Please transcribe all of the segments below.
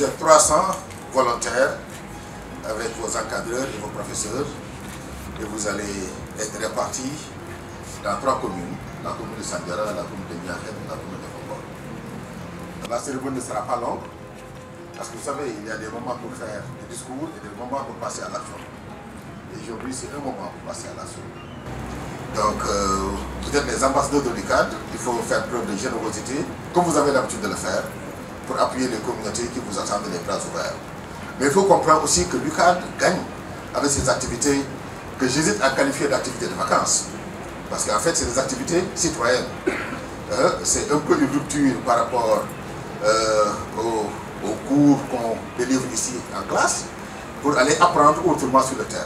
Vous êtes 300 volontaires avec vos encadreurs et vos professeurs et vous allez être répartis dans 3 communes, la commune de Sandiara, la commune de Niakhène et la commune de Khombole. La cérémonie ne sera pas longue parce que vous savez, il y a des moments pour faire des discours et des moments pour passer à l'action. Et aujourd'hui, c'est un moment pour passer à l'action. Donc, vous êtes les ambassadeurs de l'UCAD, il faut faire preuve de générosité, comme vous avez l'habitude de le faire, pour appuyer les communautés qui vous attendent les bras ouverts. Mais il faut comprendre aussi que l'UCAD gagne avec ces activités que j'hésite à qualifier d'activités de vacances. Parce qu'en fait, c'est des activités citoyennes. C'est un peu une rupture par rapport aux cours qu'on délivre ici en classe pour aller apprendre autrement sur le terrain.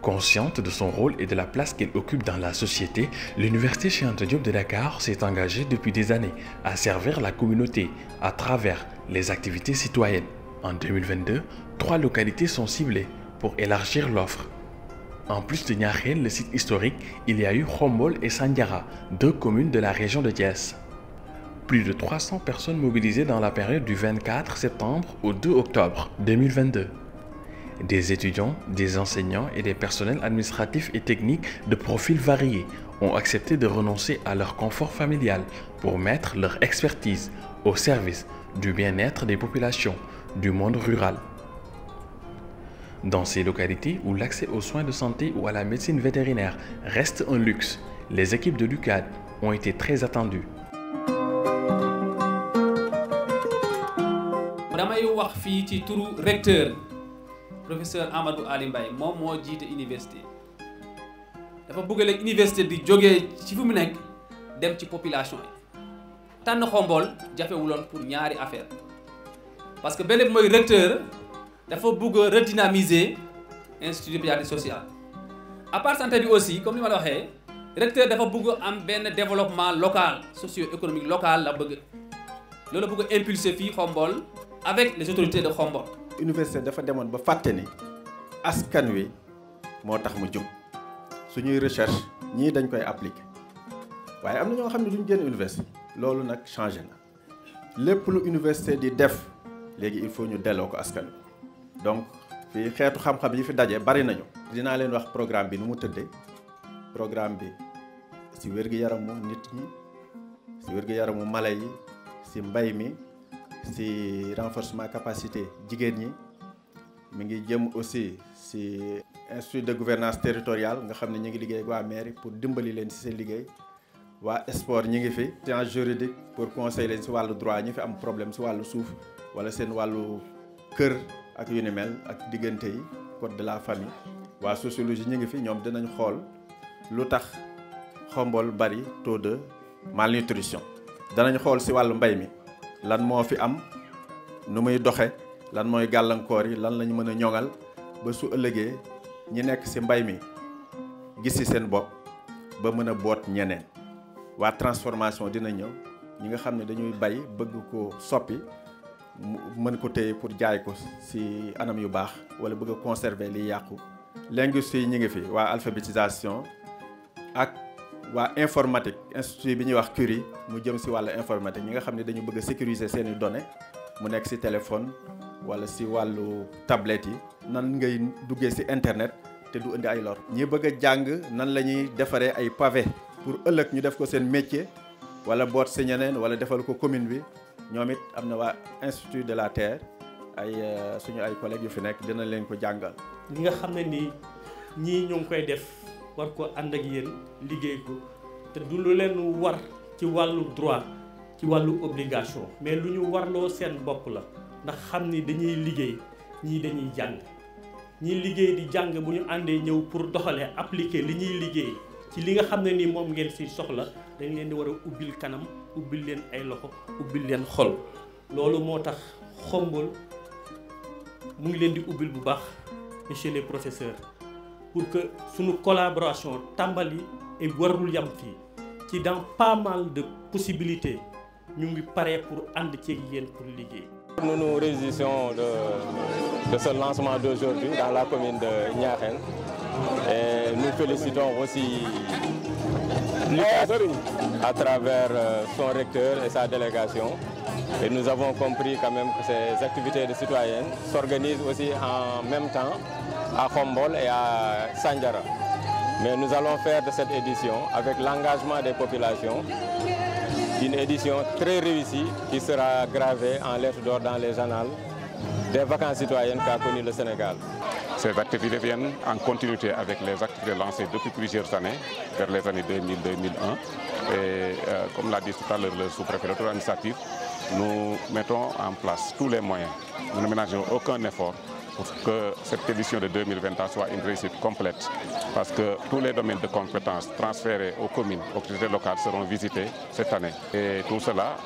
Consciente de son rôle et de la place qu'elle occupe dans la société, l'Université Cheikh Anta Diop de Dakar s'est engagée depuis des années à servir la communauté à travers les activités citoyennes. En 2022, 3 localités sont ciblées pour élargir l'offre. En plus de Niakhène, le site historique, il y a eu Khombole et Sandiara, 2 communes de la région de Thiès. Plus de 300 personnes mobilisées dans la période du 24 septembre au 2 octobre 2022. Des étudiants, des enseignants et des personnels administratifs et techniques de profils variés ont accepté de renoncer à leur confort familial pour mettre leur expertise au service du bien-être des populations du monde rural. Dans ces localités où l'accès aux soins de santé ou à la médecine vétérinaire reste un luxe, les équipes de l'UCAD ont été très attendues. damay wax fii ci turu recteur professeur Amadou Ali Mbaye moom moo jiite université dafa bëgg léegi université di jógee ci fi mu nekk dem ci population yi tànn Khombole jafewuloon pour ñaari affaire parce que benn bi mooy recteur dafa bëgg a redynamiser institut de pédiatrie sociale à part santé bi aussi comme ni ma la waxee recteur dafa bëgg am benn développement local socio-économique local la bëgg loolu bëgg a impulser fii Khombole avec les autorités de Khombole. Université dafa demoon ba fàtte ni askan wi moo tax mu jóg suñuy recherche ñii dañ koy appliquer waaye am na ñoo xam ne duñ génn université loolu nag changé na lépp lu université di def léegi il faut ñu delloo ko askan wi donc fii xeetu xam-xam yi fi daje bari nañu. dinaa leen wax programme bi nu mu tëddee programme bi ci wér-gu-yaramu nit ñi ci wér-gu-yaramu mala yi ci mbay mi. ci renforcement capacité jigéen ñi mi ngi jëm aussi ci institut de gouvernance territoriale nga xam ne ñu ngi liggéey ak waa mairie pour dimbali leen ci seen liggéey waa sport ñi ngi fi science juridique pour conseiller leen ci wàllu droit ñi fi am problème ci wàllu suuf wala seen wàllu kër ak yu ni mel ak diggante yi code de la famille waa sociologie ñi ngi fi ñoom dinañ xool lu tax Khombole bari taux de malnutrition danañ xool ci wàllu mbay mi lan moo fi am nu muy doxe lan mooy gàllankoor yi lan lañu mën a ñoŋal ba su ëllëgee ñi nekk ci mbay mi gis ci seen bopp ba mën a boot ñeneen waa transformation dina ñëw ñi nga xam ne dañuy bay bëgg ko soppi mën ko téye pour jaay ko ci anam yu baax wala bëgg a conserver li yàqu. linguistes yi ñi ngi fi waa alphabétisation ak waa informatique institut bi ñuy wax Curie mu jëm ci wàllu informatique ñi nga xam ne dañu bëgg a sécuriser seeni données mu nekk ci téléphone wala ci wàllu tablette yi nan ngay duggee ci internet te du indi ay lor. ñi bëgg a jàng nan la ñuy defaree ay pavé pour ëllëg ñu def ko seen métier wala boot ci ñeneen wala defal ko commune bi ñoom it am na waa institut de la terre ay suñu ay collègues yu fi nekk dina leen ko jàngal. li nga xam ne nii ñii ñu ngi koy def. war ko ànd ak yéen liggéey ko te du lu leen war ci wàllu droit ci wàllu obligation mais lu ñu warloo seen bopp la ndax xam ni dañuy liggéey ñii dañuy jàng ñii liggéey di jàng bu ñu àndee ñëw pour doxalee appliquer li ñuy liggéey ci li nga xam ne ni moom ngeen ci soxla dañ leen di war a ubbil kanam ubbil leen ay loxo ubbil leen xol loolu moo tax Khombole mu ngi leen di ubbil bu baax monsieur les professeurs pour que suñu collaboration tàmbali et warul yam fii ci dans pas mal de possibilités ñu ngi paré pour ànd ci yéen pour liggéey. Nous nous réjouissons de ce lancement d'aujourd'hui dans la commune de Niakhène et nous félicitons aussi à travers son recteur et sa délégation. Et nous avons compris quand même que ces activités de citoyennes s'organisent aussi en même temps à Khombol et à Sandiara. Mais nous allons faire de cette édition, avec l'engagement des populations, une édition très réussie qui sera gravée en lettres d'or dans les annales des vacances citoyennes qu'a connu le Sénégal. Ces activités viennent en continuité avec les activités lancées depuis plusieurs années, vers les années 2000-2001. Et comme l'a dit tout à l'heure le sous-préfet de l'administratif, nous mettons en place tous les moyens. Nous ne ménageons aucun effort pour que cette édition de 2023 soit une réussite complète. Parce que tous les domaines de compétences transférés aux communes, aux autorités locales seront visités cette année. Et tout cela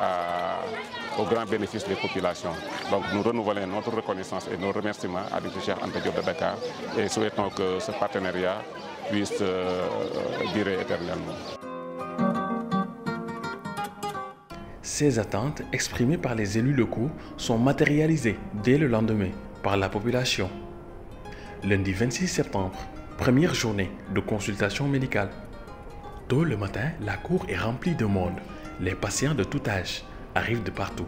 au grand bénéfice des populations. Donc nous renouvelons notre reconnaissance et nos remerciements à l'Institut Anta Diop de Dakar et souhaitons que ce partenariat puisse durer éternellement. Ces attentes exprimées par les élus locaux sont matérialisées dès le lendemain par la population. Lundi 26 septembre, première journée de consultation médicale. Tôt le matin, la cour est remplie de monde. Les patients de tout âge arrivent de partout.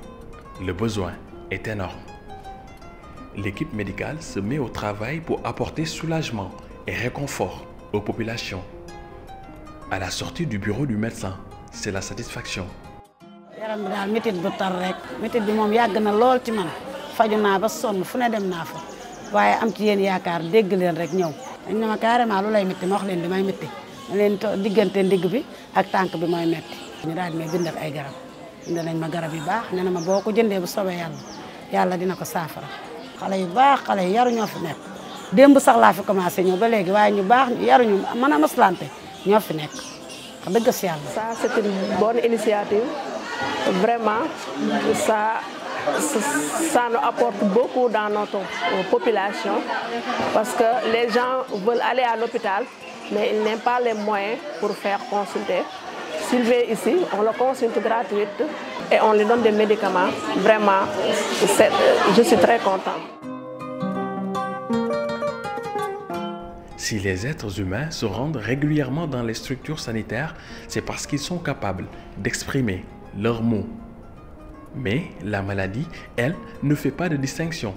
Le besoin est énorme. L'équipe médicale se met au travail pour apporter soulagement et réconfort aux populations. À la sortie du bureau du médecin, c'est la satisfaction. yaram bi daal métit bu tar rek métit bi moom yàgg na lool ci man faju naa ba sonn fu ne dem naa fa waaye am ci yéen yaakaar dégg leen rek ñëw dañ ne ma carrément lu lay métti ma wax leen li may métti ma leen diggante ndigg bi ak tànk bi mooy métti ñu daal di may bindal ay garab bindal nañ ma garab yu baax nee na ma boo ko jëndee bu soobee yàlla dina ko saafara xale yu baax xale yu yaru ñoo fi nekk démb sax laa fi commencé ñëw ba léegi waaye ñu baax yaruñu mën a maslante ñoo fi nekk wax dëgg si yàlla. Ça c'est une bonne initiative. Vraiment, ça nous apporte beaucoup dans notre population parce que les gens veulent aller à l'hôpital, mais ils n'ont pas les moyens pour faire consulter. S'il vient ici, on le consulte gratuite et on lui donne des médicaments. Vraiment, je suis très contente. Si les êtres humains se rendent régulièrement dans les structures sanitaires, c'est parce qu'ils sont capables d'exprimer leurs mots. Mais la maladie, elle, ne fait pas de distinction.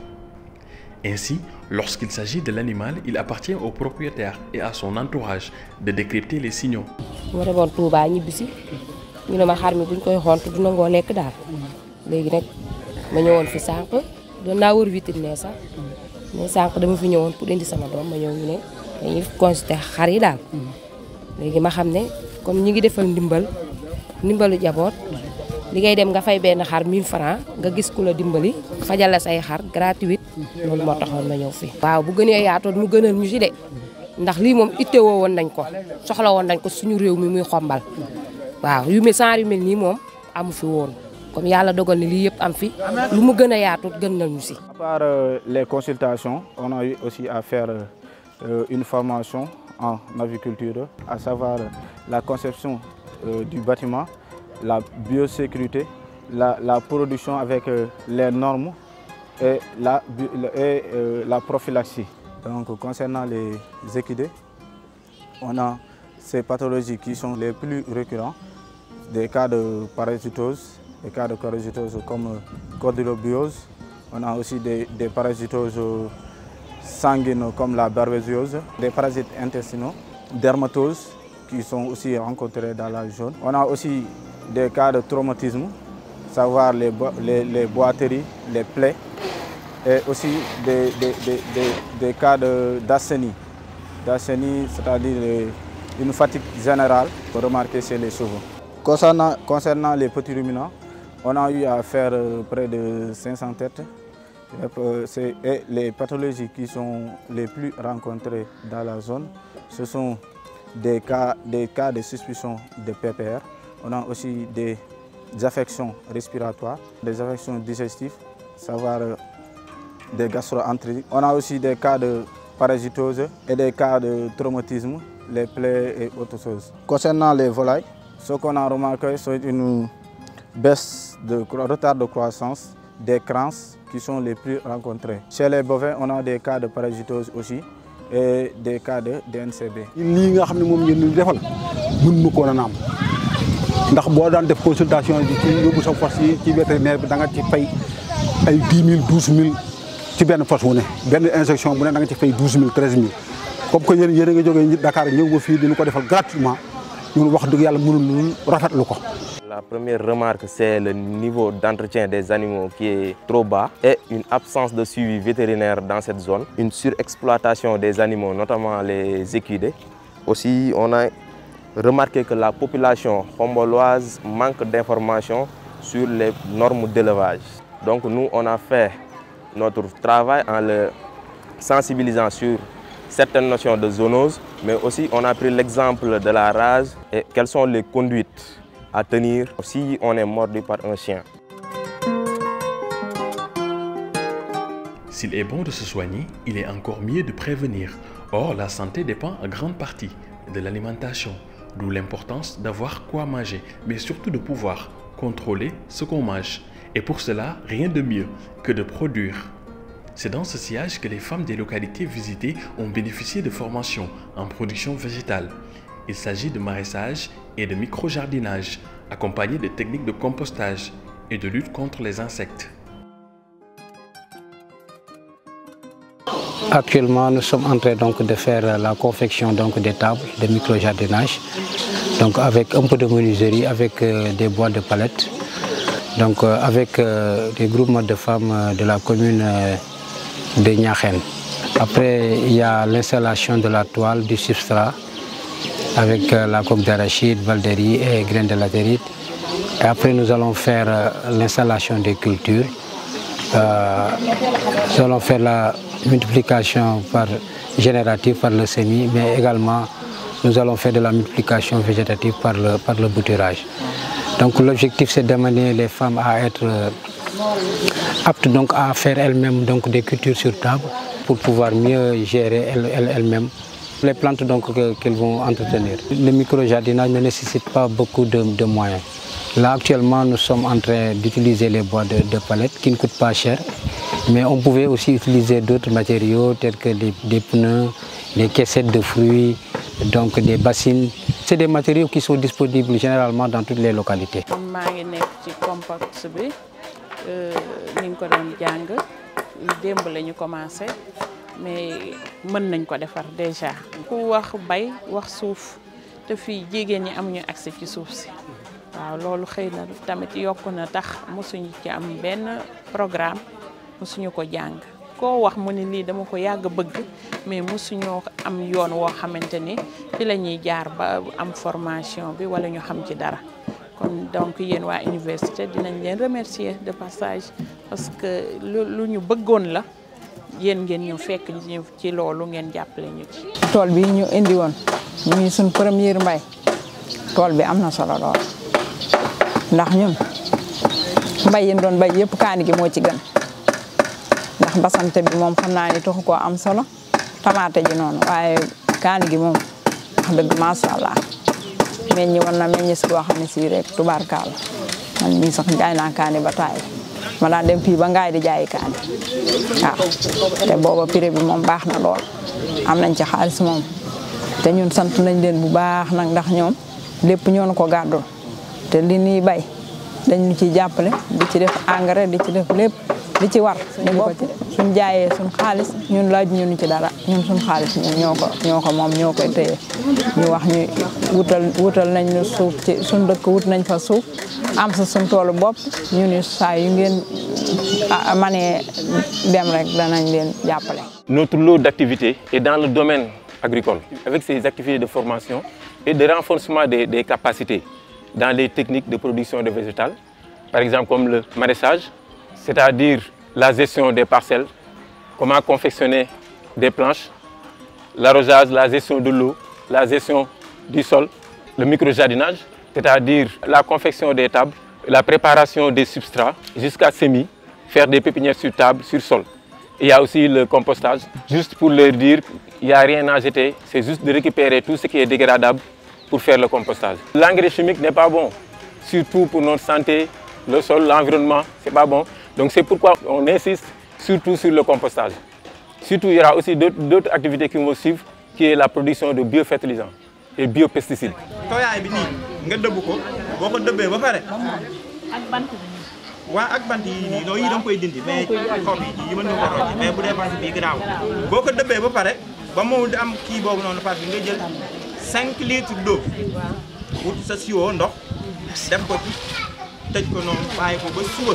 Ainsi, lorsqu'il s'agit de l'animal, il appartient au propriétaire et à son entourage de décrypter les signaux. ma demoon Touba ñibbisi ñu ne ma xar mi buñ koy xont du nangoo lekk daal léegi nag ma ñëwoon fi sànq doon naa wër vétérinaire sax mais sànq dama fi ñëwoon pour indi sama doom ma ñëw ñu ne dañuy consulter xar yi daal léegi ma xam ne comme ñi ngi defal ndimbalu jaboot li ngay dem nga fay benn xar 1000 francs nga gis ku la dimbali fajal la say xar gratuite loolu moo taxoon ma ñëw fii. waaw bu gënee yaatoon mu gënal ñu ci de ndax lii moom ittewoo woon nañ ko soxla woon nañ ko suñu réew mi muy xombal waaw yu mel nii moom amu fi woon comme yàlla dogal ni lii yëpp am fi lu mu gën a yaatu gën nañu ci. À part les consultations, on a eu aussi à faire une formation en aviculture, à savoir la conception du bâtiment, la biosécurité, la production avec les normes et la prophylaxie. Donc concernant les équidés, on a ces pathologies qui sont les plus récurrents, des cas de parasitose, comme cordylobiose. On a aussi des parasitoses sanguines comme la babesiose, des parasites intestinaux, dermatoses qui sont aussi rencontrés dans la zone. On a aussi des cas de traumatisme, savoir les boiteries, les plaies, et aussi des cas d'asthénie. D'asthénie, c'est-à-dire une fatigue générale remarquée chez les chevaux. Concernant les petits ruminants, on a eu à faire près de 500 têtes. Et les pathologies qui sont les plus rencontrées dans la zone, ce sont des cas de suspicion de PPR. On a aussi des affections respiratoires, des affections digestives, savoir des gastro-entérites. On a aussi des cas de parasitose et des cas de traumatisme, les plaies et autres choses. Concernant les volailles, ce qu'on a remarqué, c'est une baisse de retard de croissance des crances qui sont les plus rencontrés. Chez les bovins, on a des cas de parasitose aussi et des cas de DNCB. lii nga xam ne moom ngeen ñu defal mën nu ko woon a am ndax boo daan def consultation bi ci yóbbu sa fas yi ci vétérinaire bi da nga ci fay ay 10 000 12 000 ci benn fas wu ne benn injection bu ne da nga ci fay 12 000 13 000 comme que yéen a nga jógee Dakar ñëw ba fii dina ko defal gratuitement ñun wax dëgg yàlla mënul rafetlu ko. La première remarque, c'est le niveau d'entretien des animaux qui est trop bas et une absence de suivi vétérinaire dans cette zone, une surexploitation des animaux, notamment les équidés. Aussi, on a remarqué que la population khomboloise manque d'informations sur les normes d'élevage. Donc nous, on a fait notre travail en le sensibilisant sur certaines notions de zoonose, mais aussi on a pris l'exemple de la rage et quelles sont les conduites à tenir si on est mordu par un chien. S'il est bon de se soigner, il est encore mieux de prévenir. Or, la santé dépend en grande partie de l'alimentation, d'où l'importance d'avoir quoi manger, mais surtout de pouvoir contrôler ce qu'on mange. Et pour cela, rien de mieux que de produire. C'est dans ce sillage que les femmes des localités visitées ont bénéficié de formations en production végétale. Il s'agit de maraîchage et de micro-jardinage, accompagnés de techniques de compostage et de lutte contre les insectes. Actuellement, nous sommes en train de faire la confection des tables de micro-jardinage, avec un peu de menuiserie, avec des boîtes de palettes, avec des groupements de femmes de la commune de Niakhène. Après, il y a l'installation de la toile, du substrat, avec la coque d'arachide, valderie et graines de latérite. Et après, nous allons faire l'installation des cultures. Nous allons faire la multiplication générative par le semis, mais également nous allons faire de la multiplication végétative par le bouturage. Donc l'objectif, c'est d'amener les femmes à être aptes à faire elles-mêmes des cultures sur table pour pouvoir mieux gérer elles-mêmes les plantes qu'elles vont entretenir. Le micro-jardinage ne nécessite pas beaucoup de moyens. Là, actuellement, nous sommes en train d'utiliser les bois de palettes qui ne coûtent pas cher, mais on pouvait aussi utiliser d'autres matériaux tels que des pneus, des caissettes de fruits, des bassines. C'est des matériaux qui sont disponibles généralement dans toutes les localités. Mais mën nañ ko defar déjà ku wax bay wax suuf te fii jigéen ñi amuñu accès ci suuf si waaw loolu xëy na tamit yokk na tax mosuñu ci am benn programme mosuñu ko jàng koo wax mu ne lii dama ko yàgg bëgg mais mosuñoo am yoon woo xamante ni fi la ñuy jaar ba am formation bi wala ñu xam ci dara kon donc yéen waa université dinañ leen remercier de passage parce que lu ñu bëggoon la yéen ngeen ñu fekk ñu ci loolu ngeen jàppale ñu ci. tool bi ñu indi woon muy suñ première mbay tool bi am na solo lool ndax ñun mbay yi doon bay yëpp kaani gi moo ci gën ndax basante bi moom xam naa ni taxu koo am solo tamaate ji noonu waaye kaani gi moom wax dëgg macha allah meññi woon na meññi si boo xam ne si rek tubaarkaala man mii sax jaay naa kaani ba taay ma daan dem fii ba ngaay di jaayi kaani waaw te booba prix bi moom baax na lool am nañ ci xaalis moom te ñun sant nañ leen bu baax nag ndax ñoom lépp ñoo ko gàddul te li ñuy bay dañu ciy jàppale di ci def engrais di ci def lépp li ci war dañu ko ci def suñ jaayee suñ xaalis ñun laaj ñu ci dara ñun suñ xaalis ñun ñoo ko moom ñoo koy téye ñu wax ñu wutal nañ ñu suuf ci suñ dëkk wut nañ fa suuf am sa suñ toolu bopp ñu ni saa yu ngeen manee dem rek danañ leen jàppale. Notre lot d'activités est dans le domaine agricole, avec ses activités de formation et de renforcement des capacités dans les techniques de production de végétal, par exemple comme le maraîchage, c'est-à-dire la gestion des parcelles, comment confectionner des planches, l'arrosage, la gestion de l'eau, la gestion du sol, le micro-jardinage, c'est-à-dire la confection des tables, la préparation des substrats jusqu'à semis, faire des pépinières sur table, sur sol. Il y a aussi le compostage, juste pour leur dire il n'y a rien à jeter, c'est juste de récupérer tout ce qui est dégradable pour faire le compostage. L'engrais chimique n'est pas bon, surtout pour notre santé, le sol, l'environnement, c'est pas bon. Donc c'est pourquoi on insiste surtout sur le compostage. Surtout, il y aura aussi d'autres activités qui vont suivre, qui est la production de biofertilisants et biopesticides. tooyaay bi nii nga dëbb ko boo ko dëbbee ba pare. ak bant bi. waaw ak bant yi nii loolu yi da nga koy dindi mais xob yi mën nga ko rocc mais bu dee bant bii garaaw boo ko dëbbee ba pare ba mu di am kii boobu noonu parce que nga jël 5 litres d'eau wut sa siwo ndox def ko ci tëj ko noonu bàyyi ko ba suba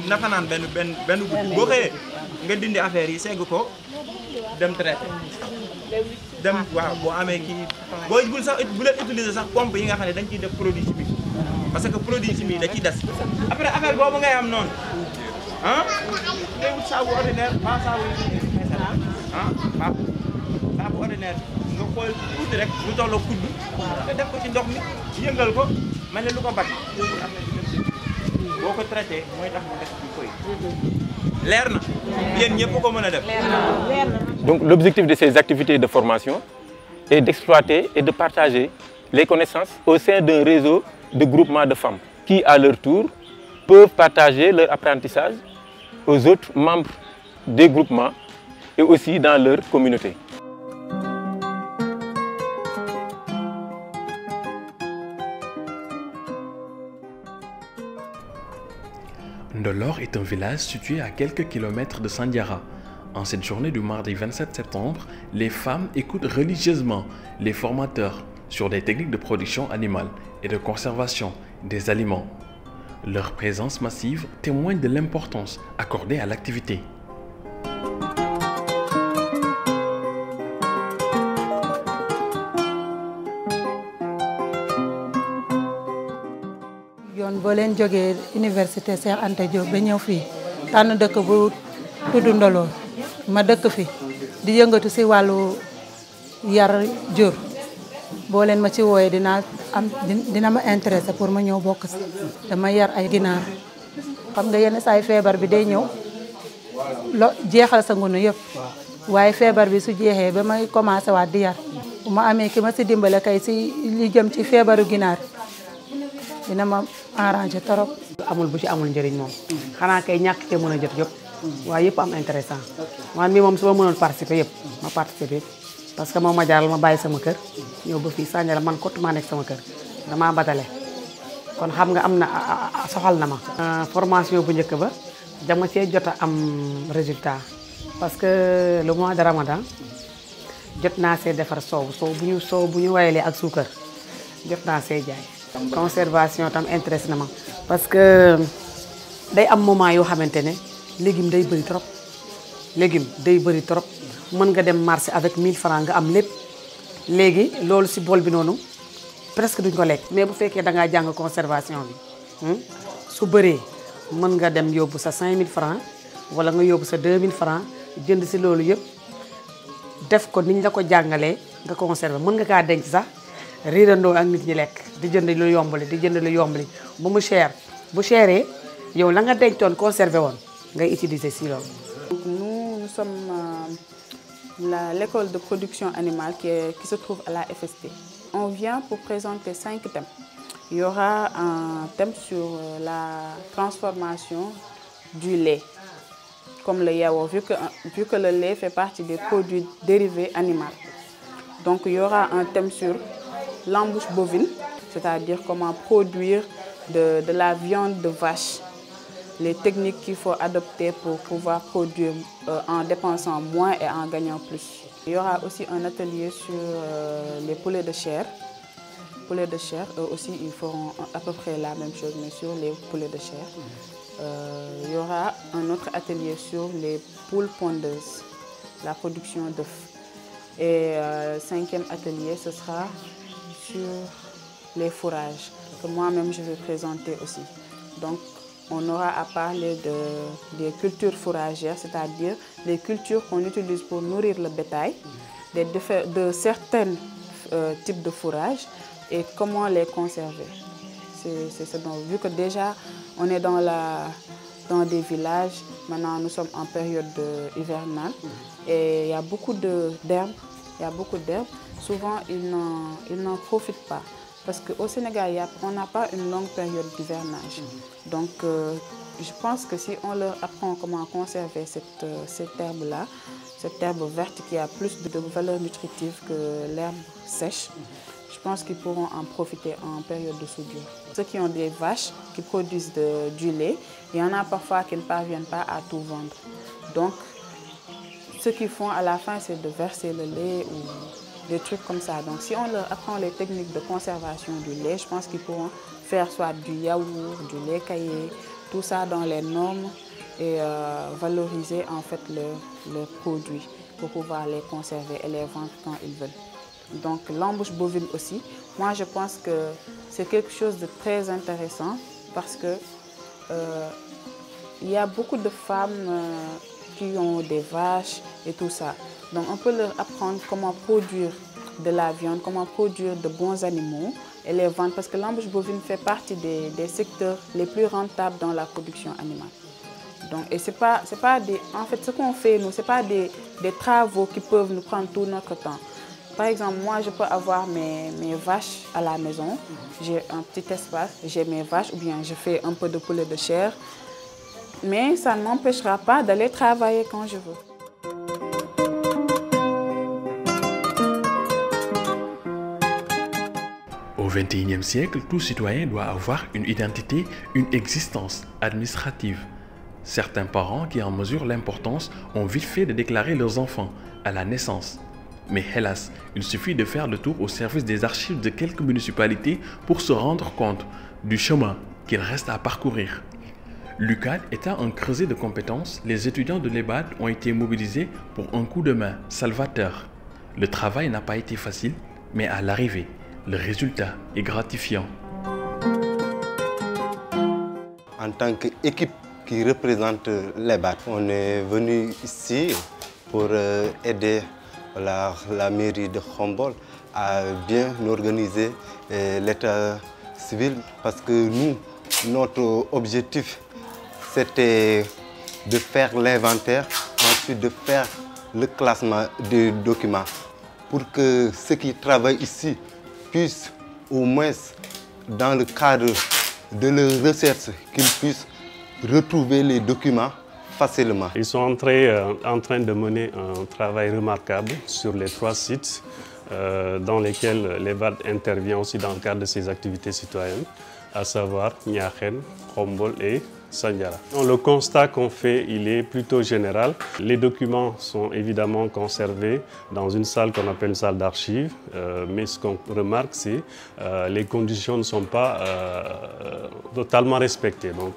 na fanaan benn guddi boo xëyee nga dindi affaire yi segg ko dem traité dem waaw boo amee kii bu leen utiliser sax pompe yi nga xam ne dañ ciy def produit chimique parce que produit chimique da ciy des après affaire boobu ngay am noonu ah ngay wut saabu ordinaire pas saabu saabu ordinaire nga xool tuuti rek lu tolloo kudd nga def ko ci ndox mi yëngal ko mel ne lu ko bat boo ko traité mooy tax mu def ci koy leer na yéen ñëpp ko mën a def. Donc l'objectif de ces activités de formation est d'exploiter et de partager les connaissances au sein d'un réseau de groupements de femmes qui, à leur tour, peuvent partager leur apprentissage aux autres membres des groupements et aussi dans leur communauté. Ndolor est un village situé à quelques kilomètres de Sandiara. En cette journée du mardi 27 septembre, les femmes écoutent religieusement les formateurs sur des techniques de production animale et de conservation des aliments. Leur présence massive témoigne de l'importance accordée à l'activité. yoon boo leen jógee université Cheikh Anta Diop ba ñëw fii tànn dëkk bu tudd Ndolor ma dëkk fi di yëngatu si wàllu yar jur boo leen ma ci wooyee dina ma intéressé pour ma ñëw bokk si. dama yar ay ginaar xam nga yenn saay feebar bi day ñëw jeexal sa ngunu yëpp waaye feebar bi su jeexee ba may commencé waat di yar bu ma amee ki ma si dimbale kay si li jëm ci feebaru ginaar dina ma arrangé trop. amul bu ci amul njëriñ moom xanaa kay ñàkk cee mën a jot yëpp waaye yëpp am intéressant man mi moom su ma mënoon participer yëpp ma participer yëpp parce que moom ma jaaral ma bàyyi sama kër ñëw ba fii Sandiara man kott maa nekk sama kër damaa batale kon xam nga am na soxal na ma. formation bu njëkk ba dama cee jot a am résultat parce que le mois de Ramadan jot naa see defar soow bu ñu wayalee ak suukar jot naa see jaay. conservation tam intéresse na ma parce que day am moment yoo xamante ne légume day bëri trop mën nga dem marché avec 1000 francs nga am lépp léegi loolu si bool bi noonu presque duñ ko lekk. mais bu fekkee da ngaa jàng conservation bi su bëree mën nga dem yóbbu sa 5000 francs wala nga yóbbu sa 2000 francs jënd si loolu yëpp def ko niñ la ko jàngalee nga conserver mën nga kaa denc sax. riirandoo ak nit ñi lekk di jënd lu yombali ba mu cher bu chéré yow la nga dencoon conservé woon ngay utiliser si loolu. Nous sommes l'école de production animale qui se trouve à la FST. On vient pour présenter 5 thèmes. Il y aura un thème sur la transformation du lait, comme le yaourt, vu que le lait fait partie des produits dérivés animaux. Donc il y aura un thème sur l'embouche bovine, c'est-à-dire comment produire de la viande de vache, les techniques qu'il faut adopter pour pouvoir produire en dépensant moins et en gagnant plus. Il y aura aussi un atelier sur les poulets de chair. Poulets de chair, eux aussi, ils feront à peu près la même chose, mais sur les poulets de chair. Il y aura un autre atelier sur les poules pondeuses, la production d'œufs. Et le 5e atelier, ce sera sur les fourrages, que moi-même je vais présenter aussi. Donc, on aura à parler des cultures fourragères, c'est-à-dire des cultures qu'on utilise pour nourrir le bétail, de certains types de fourrage et comment les conserver. C'est donc, vu que déjà on est dans des villages, maintenant nous sommes en période hivernale et il y a beaucoup d'herbes. Souvent, ils n'en profitent pas. Parce qu'au Sénégal, on n'a pas une longue période d'hivernage. Donc, je pense que si on leur apprend comment conserver cette herbe-là, cette herbe verte qui a plus de valeur nutritive que l'herbe sèche, je pense qu'ils pourront en profiter en période de soudure. Ceux qui ont des vaches qui produisent du lait, il y en a parfois qui ne parviennent pas à tout vendre. Donc, ce qu'ils font à la fin, c'est de verser le lait ou des trucs comme ça. Donc, si on leur apprend les techniques de conservation du lait, je pense qu'ils pourront faire soit du yaourt, du lait caillé, tout ça dans les normes et valoriser en fait leurs produits pour pouvoir les conserver et les vendre quand ils veulent. Donc l'embauche bovine aussi, moi je pense que c'est quelque chose de très intéressant parce que il y a beaucoup de femmes qui ont des vaches et tout ça. Donc on peut leur apprendre comment produire de la viande, comment produire de bons animaux et les vendre parce que l'embauche bovine fait partie des secteurs les plus rentables dans la production animale. Donc, et en fait, ce qu'on fait, nous, ce n'est pas des travaux qui peuvent nous prendre tout notre temps. Par exemple, moi, je peux avoir mes vaches à la maison. J'ai un petit espace, j'ai mes vaches ou bien je fais un peu de poulet de chair. Mais ça ne m'empêchera pas d'aller travailler quand je veux. Au XXIe siècle, tout citoyen doit avoir une identité, une existence administrative. Certains parents qui en mesurent l'importance ont vite fait de déclarer leurs enfants à la naissance. Mais hélas, il suffit de faire le tour au service des archives de quelques municipalités pour se rendre compte du chemin qu'il reste à parcourir. L'UCAD étant un creuset de compétences, les étudiants de l'EBAD ont été mobilisés pour un coup de main salvateur. Le travail n'a pas été facile, mais à l'arrivée, le résultat est gratifiant. En tant qu'équipe qui représente l'EBAD, on est venu ici pour aider la mairie de Khombole à bien organiser l'état civil parce que nous, notre objectif, c'était de faire l'inventaire, ensuite de faire le classement des documents pour que ceux qui travaillent ici puissent au moins, dans le cadre de leur recherche, qu'ils puissent retrouver les documents facilement. Ils sont en train de mener un travail remarquable sur les 3 sites dans lesquels l'EBAD intervient aussi dans le cadre de ses activités citoyennes, à savoir Niakhène, Khombole et Sandiara. Le constat qu'on fait, il est plutôt général. Les documents sont évidemment conservés dans une salle qu'on appelle une salle d'archives, mais ce qu'on remarque, c'est que les conditions ne sont pas totalement respectées. Donc,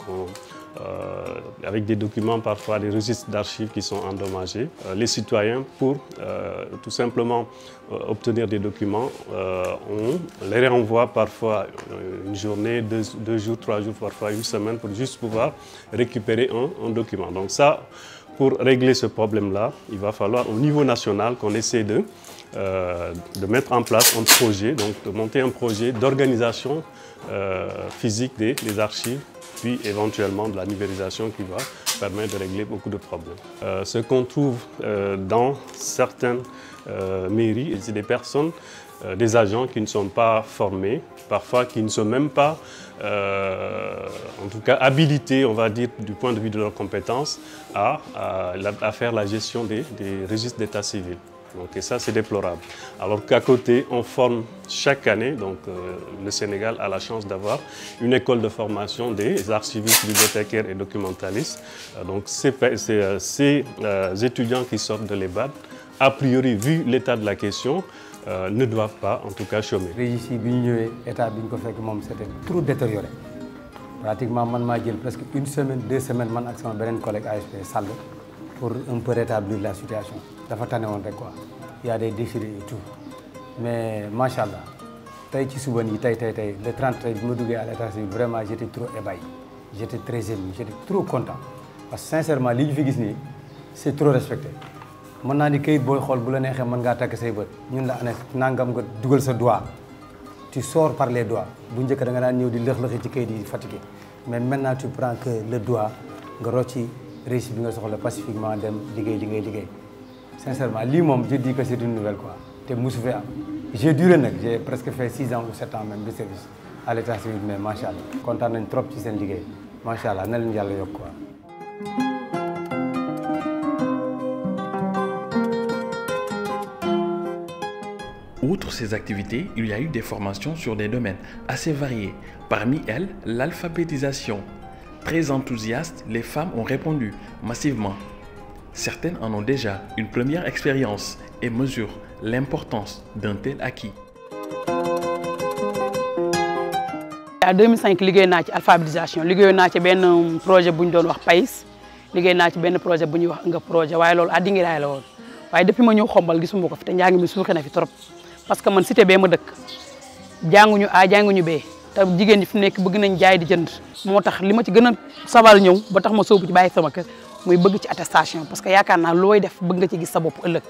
avec des documents, parfois des registres d'archives qui sont endommagés. Les citoyens, pour tout simplement obtenir des documents, on les renvoie parfois une journée, 2 jours, 3 jours, parfois une semaine pour juste pouvoir récupérer un document. Donc ça, pour régler ce problème-là, il va falloir au niveau national qu'on essaie de mettre en place un projet, donc de monter un projet d'organisation physique des archives, puis éventuellement de la numérisation qui va permettre de régler beaucoup de problèmes. Ce qu'on trouve dans certaines mairies, c'est des personnes, des agents qui ne sont pas formés, parfois qui ne sont même pas, en tout cas habilités, on va dire, du point de vue de leurs compétences, à faire la gestion des registres d'état civil. Donc, et ça, c'est déplorable. Alors qu'à côté, on forme chaque année, donc le Sénégal a la chance d'avoir une école de formation des archivistes, bibliothécaires et documentalistes. Donc ces étudiants qui sortent de l'EBAD, a priori, vu l'état de la question, ne doivent pas, en tout cas, chômer. Ici, c'était trop détérioré. Pratiquement, j'ai presque 1 semaine, 2 semaines, avec mon collègue ASP Sall pour un peu rétablir la situation. Il y a des déchirures et tout. Mais, machallah, le 30, je me suis à l'état civil, vraiment, j'étais trop ébahi. J'étais très ému, j'étais trop content. Parce que sincèrement, ce que je fais, c'est trop respecté. Maintenant, tu sors par les doigts. Mais maintenant, tu prends que le doigt, tu réussis pacifiquement à liguer. Sincèrement, je dis que c'est une nouvelle. J'ai duré, j'ai presque fait 6 ans ou 7 ans même de service à l'état civil, mais machallah, content trop de ce ligue. Machallah, Outre ces activités, il y a eu des formations sur des domaines assez variés. Parmi elles, l'alphabétisation. Très enthousiastes, les femmes ont répondu massivement. Certaines en ont déjà une première expérience et mesurent l'importance d'un tel acquis. En 2005 liggéey naa ci alphabétisation liggéeyoon naa ci benn projet bu ñu doon wax PAIS liggéey naa ci benn projet bu ñuy wax nga projet waaye loolu Dingiraay la woon waaye depuis ma ñëw Xombal gisuma ko fi te njàng mi suuxee na fi trop parce que man cité bee ma dëkk jànguñu A jànguñu B te jigéen ñi fi nekk bëgg nañ jaay di jënd moo tax li ma ci gën a sabal ñëw ba tax ma sóobu ci bàyyi sama kër muy bëgg ci attestation parce que yaakaar naa looy def bëgg nga ci gis sa bopp ëllëg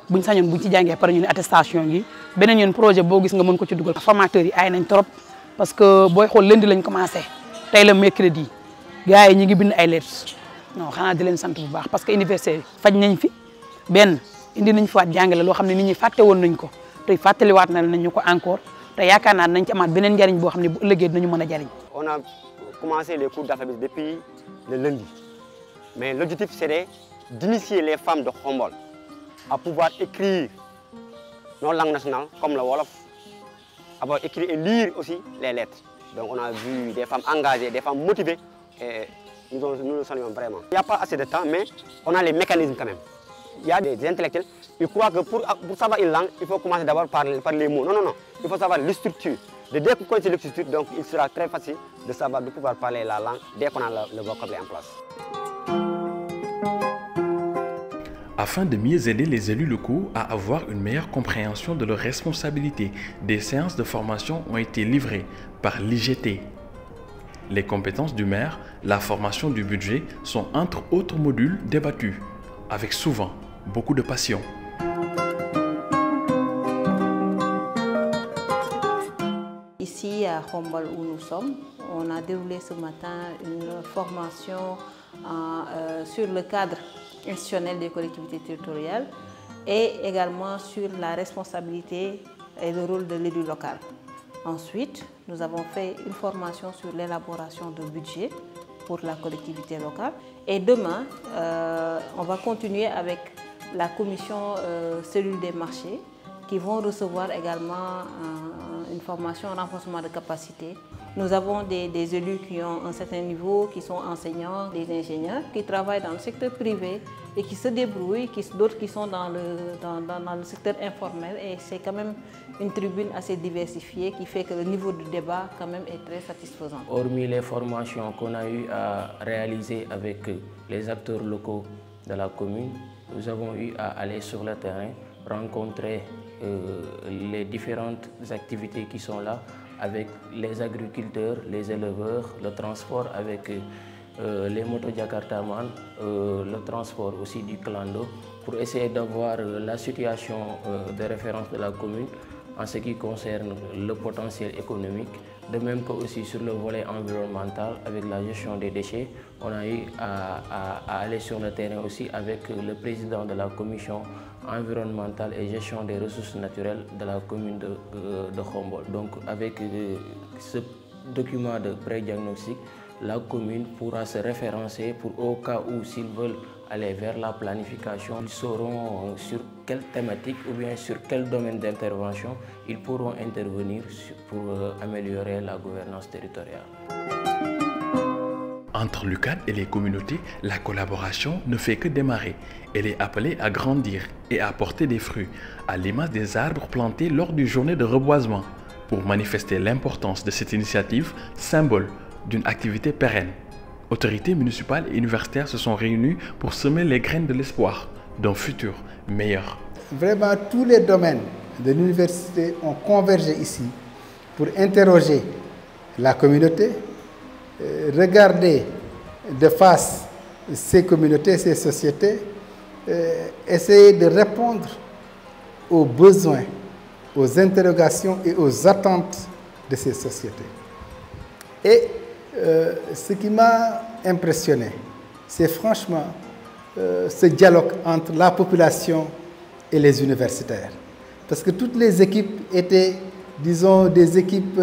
buñ sañoon buñ ci jàngee pare ñu ne attestation gi beneen yoon projet boo gis nga mën ko ci dugal formateurs yi ay nañ trop parce que booy xool lundi lañ commencé tey la mercredi gars yi ñi ngi bind ay lettres non xanaa di leen sant bu baax parce que université faj nañ fi benn indi nañ fi waat jàngale loo xam ne nit ñi fàtte woon nañ ko te fàttaliwaat na nañ ñu ko encore te yaakaar naa nañ ci amaat beneen njariñ boo xam ne bu ëllëgee dinañu mën a jariñ. On a commencé les cours d'alphabétisation depuis le lundi mais l'objectif c'était d'initier les femmes de Khombol à pouvoir écrire nos langues nationales comme le Wolof, à pouvoir écrire et lire aussi les lettres. Donc on a vu des femmes engagées, des femmes motivées et nous le saluons vraiment. Il n'y a pas assez de temps mais on a les mécanismes quand même. Il y a des intellectuels, ils croient que pour savoir une langue, il faut commencer d'abord par les mots. Non, non, non, il faut savoir les structures. Dès qu'on connaît les structures, donc il sera très facile de pouvoir parler la langue dès qu'on a le vocabulaire en place. Afin de mieux aider les élus locaux à avoir une meilleure compréhension de leurs responsabilités, des séances de formation ont été livrées par l'IGT. Les compétences du maire, la formation du budget sont entre autres modules débattus, avec souvent beaucoup de passion. Ici à Khombol où nous sommes, on a déroulé ce matin une formation sur le cadre institutionnel des collectivités territoriales et également sur la responsabilité et le rôle de l'élu local. Ensuite, nous avons fait une formation sur l'élaboration de budget pour la collectivité locale. Et demain, on va continuer avec la commission cellule des marchés qui vont recevoir également une formation en renforcement de capacité. Nous avons des élus qui ont un certain niveau, qui sont enseignants, des ingénieurs, qui travaillent dans le secteur privé et qui se débrouillent, d'autres qui sont dans le secteur informel. Et c'est quand même une tribune assez diversifiée qui fait que le niveau du débat quand même est très satisfaisant. Hormis les formations qu'on a eu à réaliser avec les acteurs locaux de la commune, nous avons eu à aller sur le terrain, rencontrer les différentes activités qui sont là avec les agriculteurs, les éleveurs, le transport avec les motos Jakartaman, le transport aussi du clando, pour essayer d'avoir la situation de référence de la commune en ce qui concerne le potentiel économique. De même que aussi sur le volet environnemental, avec la gestion des déchets, on a eu à aller sur le terrain aussi avec le président de la commission environnementale et gestion des ressources naturelles de la commune de Khombol. Donc avec ce document de pré-diagnostic, la commune pourra se référencer pour au cas où s'ils veulent aller vers la planification, ils sauront sur quelle thématique ou bien sur quel domaine d'intervention ils pourront intervenir pour améliorer la gouvernance territoriale. Entre l'UCAD et les communautés, la collaboration ne fait que démarrer. Elle est appelée à grandir et à porter des fruits, à l'image des arbres plantés lors du journée de reboisement, pour manifester l'importance de cette initiative, symbole d'une activité pérenne. Autorités municipales et universitaires se sont réunies pour semer les graines de l'espoir d'un futur meilleur. Vraiment, tous les domaines de l'université ont convergé ici pour interroger la communauté, regarder de face ces communautés, ces sociétés, essayer de répondre aux besoins, aux interrogations et aux attentes de ces sociétés. Et ce qui m'a impressionné, c'est franchement ce dialogue entre la population et les universitaires. Parce que toutes les équipes étaient, disons, des équipes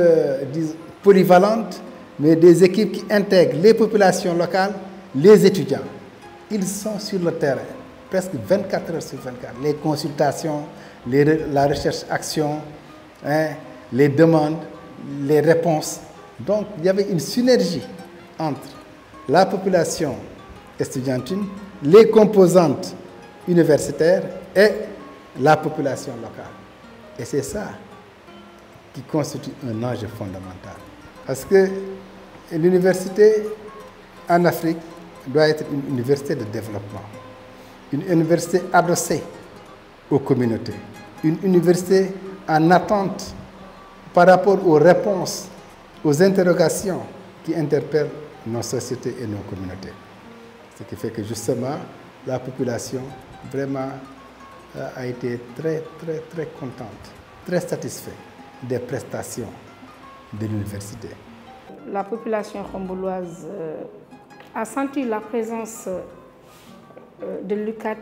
polyvalentes, mais des équipes qui intègrent les populations locales, les étudiants. Ils sont sur le terrain. presque 24 heures sur 24. Les consultations, la recherche-action, hein, les demandes, les réponses. Donc, il y avait une synergie entre la population estudiantine, les composantes universitaires et la population locale. Et c'est ça qui constitue un enjeu fondamental. Parce que l'université en Afrique doit être une université de développement, une université adossée aux communautés, une université en attente par rapport aux réponses, aux interrogations qui interpellent nos sociétés et nos communautés. Ce qui fait que justement, la population vraiment a été très contente, très satisfaite des prestations de l'université. La population khomboloise a senti la présence de l'UCAD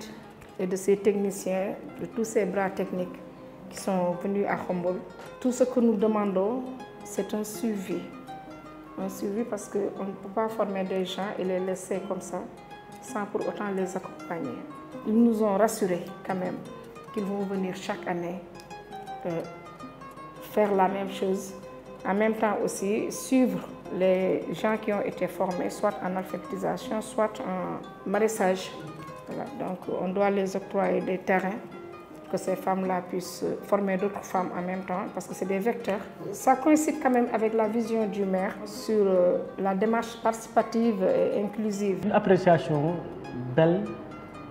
et de ses techniciens, de tous ces bras techniques qui sont venus à Khombol. Tout ce que nous demandons, c'est un suivi. Un suivi parce qu'on ne peut pas former des gens et les laisser comme ça, sans pour autant les accompagner. Ils nous ont rassurés quand même qu'ils vont venir chaque année faire la même chose. En même temps aussi, suivre les gens qui ont été formés, soit en alphabétisation, soit en maraîchage. Voilà. Donc on doit les octroyer des terrains, que ces femmes-là puissent former d'autres femmes en même temps, parce que c'est des vecteurs. Ça coïncide quand même avec la vision du maire sur la démarche participative et inclusive. Une appréciation belle,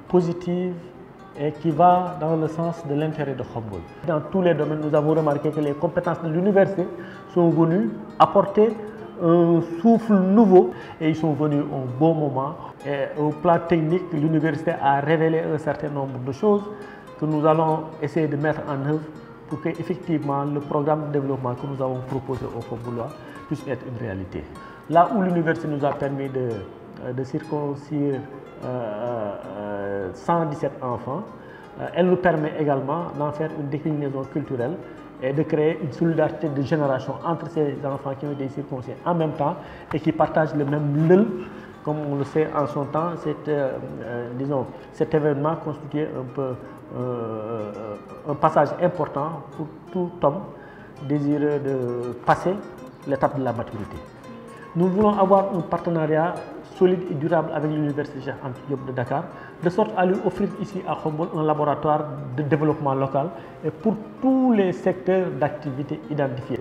positive, et qui va dans le sens de l'intérêt de Khombol. Dans tous les domaines, nous avons remarqué que les compétences de l'université sont venues apporter un souffle nouveau et ils sont venus au bon moment. Et au plan technique, l'université a révélé un certain nombre de choses que nous allons essayer de mettre en œuvre pour que effectivement le programme de développement que nous avons proposé aux Khombolois puisse être une réalité. Là où l'université nous a permis de circoncire 117 enfants, elle nous permet également d'en faire une déclinaison culturelle et de créer une solidarité de génération entre ces enfants qui ont été circoncis en même temps et qui partagent le même lël. Comme on le sait en son temps, cet événement constituait un peu un passage important pour tout homme désireux de passer l'étape de la maturité. Nous voulons avoir un partenariat solide et durable avec l'Université Cheikh Anta Diop de Dakar, de sorte à lui offrir ici à Khombol un laboratoire de développement local et pour tous les secteurs d'activité identifiés.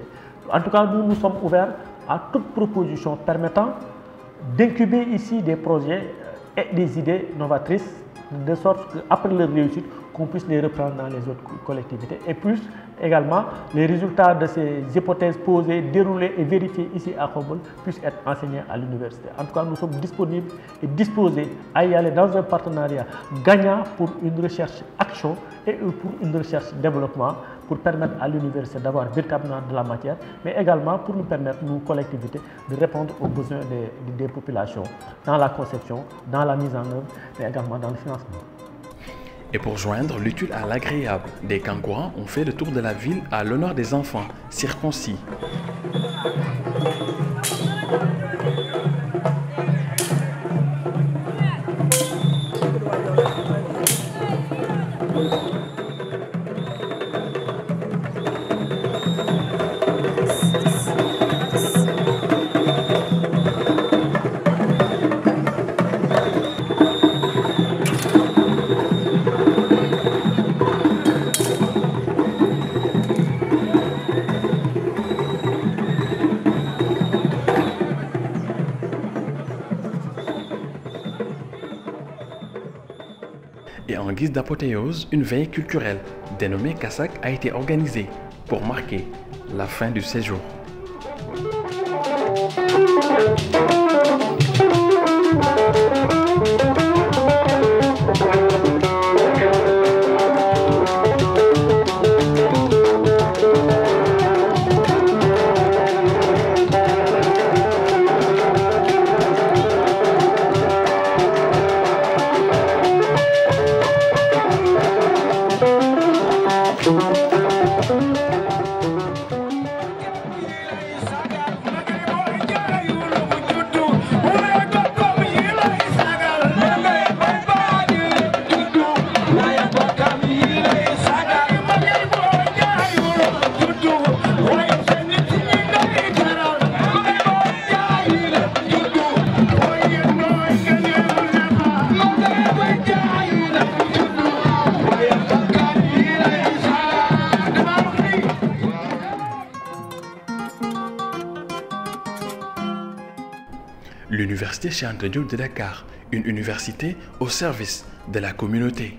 En tout cas, nous sommes ouverts à toute proposition permettant d'incuber ici des projets et des idées novatrices, de sorte qu'après leur réussite, qu'on puisse les reprendre dans les autres collectivités et plus également les résultats de ces hypothèses posées, déroulées et vérifiées ici à Khombol puissent être enseignés à l'université. En tout cas, nous sommes disponibles et disposés à y aller dans un partenariat gagnant pour une recherche-action et pour une recherche-développement pour permettre à l'université d'avoir véritablement de la matière, mais également pour nous permettre, nous, collectivités, de répondre aux besoins des populations dans la conception, dans la mise en œuvre, mais également dans le financement. Et pour joindre l'utile à l'agréable, des Kangourans ont fait le tour de la ville à l'honneur des enfants circoncis. Et en guise d'apothéose, une veille culturelle dénommée Kassak a été organisée pour marquer la fin du séjour. l'Université Cheikh Anta Diop de Dakar, une université au service de la communauté.